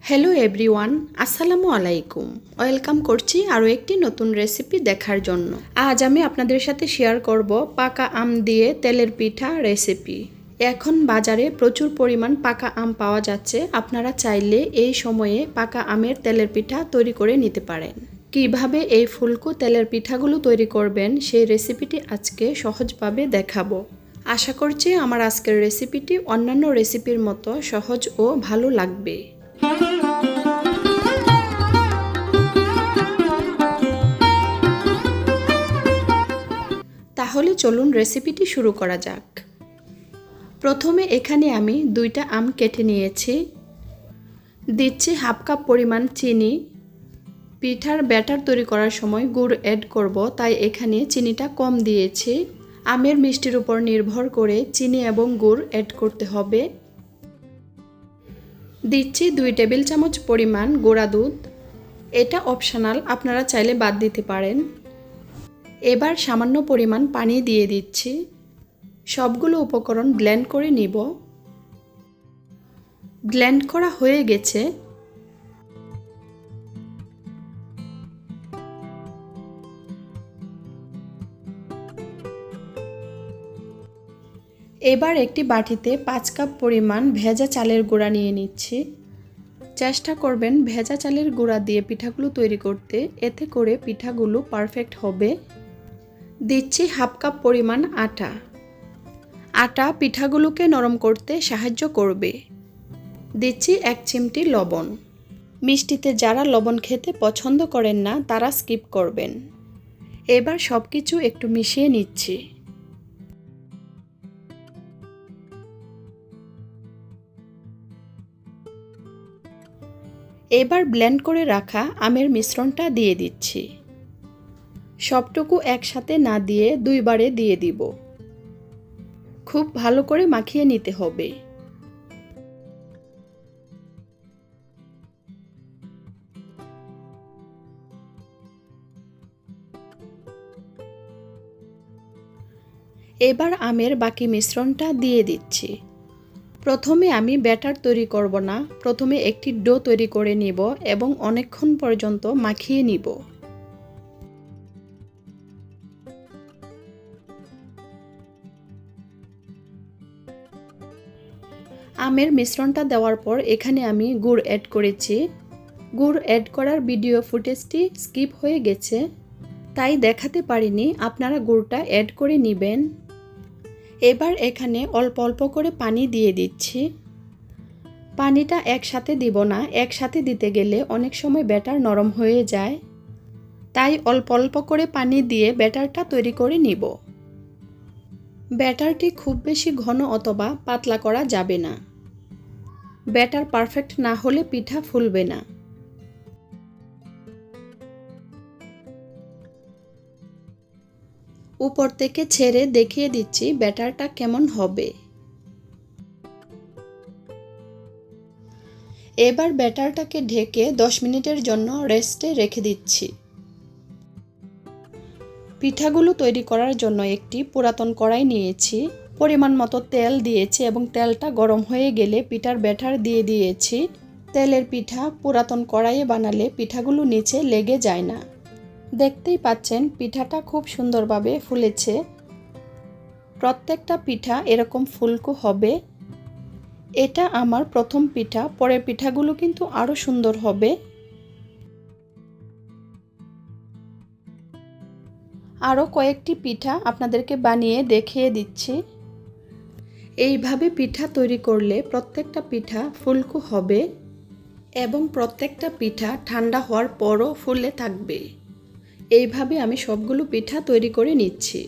Hello everyone, আসসালামু আলাইকুম। Welcome করছি আরও একটি নতুন রেসিপি দেখার জন্য। আজ আমি আপনাদের সাথে শেয়ার করব পাকা আম দিয়ে তেলের পিঠা রেসিপি। এখন বাজারে প্রচুর পরিমাণ পাকা আম পাওয়া যাচ্ছে। আপনারা চাইলে এই সময়ে পাকা আমের তেলের পিঠা তৈরি করে নিতে পারেন। কিভাবে এই ফুলকো তেলের পিঠাগুলো তৈরি করবেন সেই রেসিপিটি আজকে সহজভাবে দেখাবো। আশা করছি আমার আজকের রেসিপিটি অন্যান্য রেসিপির মতো সহজ ও ভালো লাগবে। তাহলে চলুন রেসিপিটি শুরু করা যাক। প্রথমে এখানে আমি 2টা আম কেটে নিয়েছি। দিচ্ছি হাফ কাপ পরিমাণ চিনি। পিঠার ব্যাটার তৈরি করার সময় গুড় অ্যাড করব, তাই এখানে চিনিটা কম দিয়েছি। আমের মিষ্টির উপর নির্ভর করে চিনি এবং গুড় অ্যাড করতে হবে। দিচ্ছি 2 টেবিল চামচ পরিমাণ গুঁড়া দুধ। এটা অপশনাল, আপনারা চাইলে বাদ দিতে পারেন। এবার সামান্য পরিমাণ পানি দিয়ে দিচ্ছি। সবগুলো উপকরণ ব্লেন্ড করে নিব। ব্লেন্ড করা হয়ে গেছে। এবার একটি বাটিতে 5 কাপ পরিমাণ ভেজা চালের গুঁড়া নিয়ে নিচ্ছি। চেষ্টা করবেন ভেজা চালের গুঁড়া দিয়ে পিঠাগুলো তৈরি করতে, এতে করে পিঠাগুলো পারফেক্ট হবে। দিচ্ছি হাফ কাপ পরিমাণ আটা। আটা পিঠাগুলোকে নরম করতে সাহায্য করবে। দিচ্ছি 1 চিমটি লবণ। মিষ্টিতে যারা লবণ খেতে পছন্দ করেন না তারা স্কিপ করবেন। এবার সব কিছু একটু মিশিয়ে নিচ্ছি। এবার ব্লেন্ড করে রাখা আমের মিশ্রণটা দিয়ে দিচ্ছি। সবটুকু একসাথে না দিয়ে 2 বারে দিয়ে দিব। খুব ভালো করে মাখিয়ে নিতে হবে। এবার আমের বাকি মিশ্রণটা দিয়ে দিচ্ছি। প্রথমে আমি ব্যাটার তৈরি করব না, প্রথমে একটি ডো তৈরি করে নিব এবং অনেকক্ষণ পর্যন্ত মাখিয়ে নিব। আমের মিশ্রণটা দেওয়ার পর এখানে আমি গুড় অ্যাড করেছি। গুড় অ্যাড করার ভিডিও ফুটেজটি স্কিপ হয়ে গেছে, তাই দেখাতে পারিনি, আপনারা গুড়টা অ্যাড করে নেবেন। এবার এখানে অল্প অল্প করে পানি দিয়ে দিচ্ছি। পানিটা একসাথে দিব না, একসাথে দিতে গেলে অনেক সময় ব্যাটার নরম হয়ে যায়, তাই অল্প অল্প করে পানি দিয়ে ব্যাটারটা তৈরি করে নিব। ব্যাটারটি খুব বেশি ঘন অথবা পাতলা করা যাবে না। ব্যাটার পারফেক্ট না হলে পিঠা ফুলবে না। উপর থেকে ছেড়ে দেখিয়ে দিচ্ছি ব্যাটারটা কেমন হবে। এবার ব্যাটারটাকে ঢেকে 10 মিনিটের জন্য রেস্টে রেখে দিচ্ছি। পিঠাগুলো তৈরি করার জন্য একটি পুরাতন কড়াই নিয়েছি। পরিমাণ মতো তেল দিয়েছি এবং তেলটা গরম হয়ে গেলে পিঠার ব্যাটার দিয়ে দিয়েছি। তেলের পিঠা পুরাতন কড়াইয়ে বানালে পিঠাগুলো নিচে লেগে যায় না। দেখতেই পাচ্ছেন পিঠাটা খুব সুন্দরভাবে ফুলেছে। প্রত্যেকটা পিঠা এরকম ফুলকো হবে। এটা আমার প্রথম পিঠা, পরের পিঠাগুলো কিন্তু আরও সুন্দর হবে। আরও কয়েকটি পিঠা আপনাদেরকে বানিয়ে দেখিয়ে দিচ্ছি। এইভাবে পিঠা তৈরি করলে প্রত্যেকটা পিঠা ফুলকো হবে এবং প্রত্যেকটা পিঠা ঠান্ডা হওয়ার পরও ফুলে থাকবে। এইভাবে আমি সবগুলো পিঠা তৈরি করে নিচ্ছি।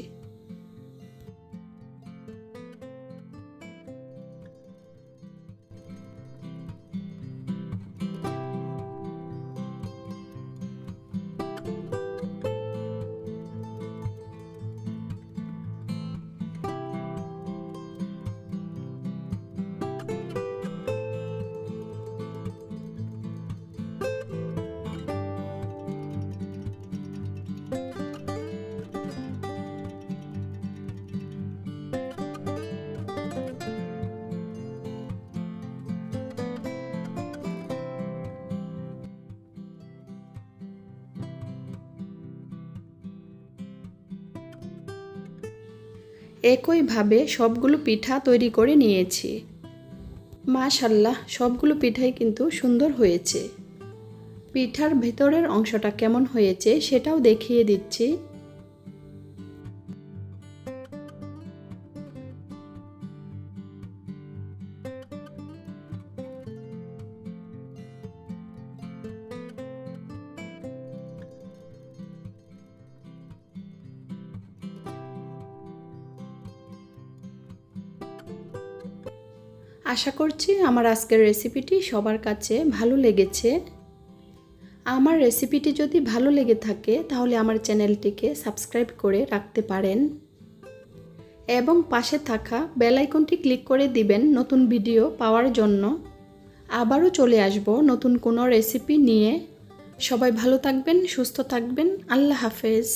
একইভাবে সবগুলো পিঠা তৈরি করে নিয়েছি। মাশাআল্লাহ, সবগুলো পিঠাই কিন্তু সুন্দর হয়েছে। পিঠার ভেতরের অংশটা কেমন হয়েছে সেটাও দেখিয়ে দিচ্ছি। আশা করছি আমার আজকের রেসিপিটি সবার কাছে ভালো লেগেছে। আমার রেসিপিটি যদি ভালো লেগে থাকে তাহলে আমার চ্যানেলটিকে সাবস্ক্রাইব করে রাখতে পারেন এবং পাশে থাকা বেল আইকনটি ক্লিক করে দিবেন নতুন ভিডিও পাওয়ার জন্য। আবারও চলে আসব নতুন কোনো রেসিপি নিয়ে। সবাই ভালো থাকবেন, সুস্থ থাকবেন। আল্লাহ হাফেজ।